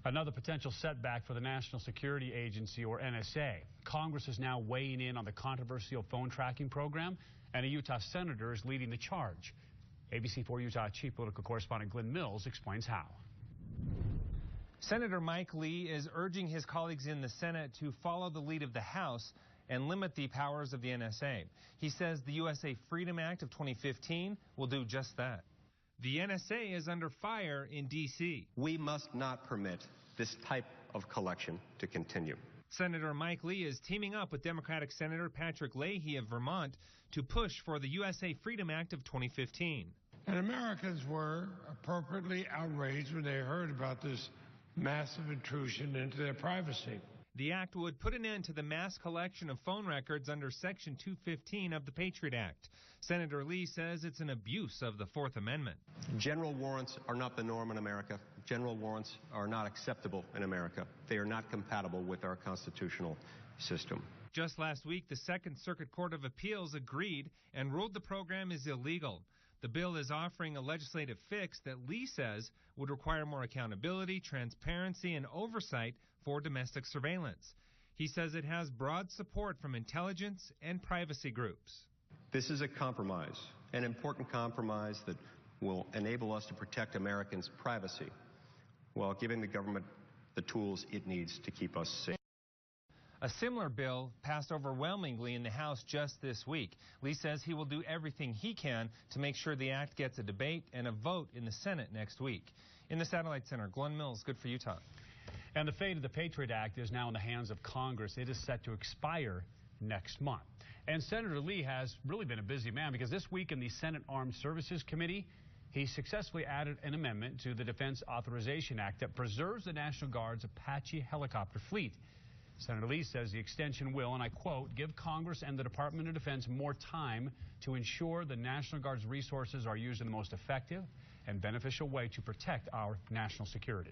Another potential setback for the National Security Agency, or NSA. Congress is now weighing in on the controversial phone tracking program, and a Utah senator is leading the charge. ABC4 Utah Chief Political Correspondent Glenn Mills explains how. Senator Mike Lee is urging his colleagues in the Senate to follow the lead of the House and limit the powers of the NSA. He says the USA Freedom Act of 2015 will do just that. The NSA is under fire in D.C. We must not permit this type of collection to continue. Senator Mike Lee is teaming up with Democratic Senator Patrick Leahy of Vermont to push for the USA Freedom Act of 2015. And Americans were appropriately outraged when they heard about this massive intrusion into their privacy. The act would put an end to the mass collection of phone records under Section 215 of the Patriot Act. Senator Lee says it's an abuse of the Fourth Amendment. General warrants are not the norm in America. General warrants are not acceptable in America. They are not compatible with our constitutional system. Just last week, the Second Circuit Court of Appeals agreed and ruled the program is illegal. The bill is offering a legislative fix that Lee says would require more accountability, transparency, and oversight for domestic surveillance. He says it has broad support from intelligence and privacy groups. This is a compromise, an important compromise that will enable us to protect Americans' privacy while giving the government the tools it needs to keep us safe. A similar bill passed overwhelmingly in the House just this week. Lee says he will do everything he can to make sure the act gets a debate and a vote in the Senate next week. In the Satellite Center, Glenn Mills, Good for Utah. And the fate of the Patriot Act is now in the hands of Congress. It is set to expire next month. And Senator Lee has really been a busy man because this week in the Senate Armed Services Committee, he successfully added an amendment to the Defense Authorization Act that preserves the National Guard's Apache helicopter fleet. Senator Lee says the extension will, and I quote, give Congress and the Department of Defense more time to ensure the National Guard's resources are used in the most effective and beneficial way to protect our national security.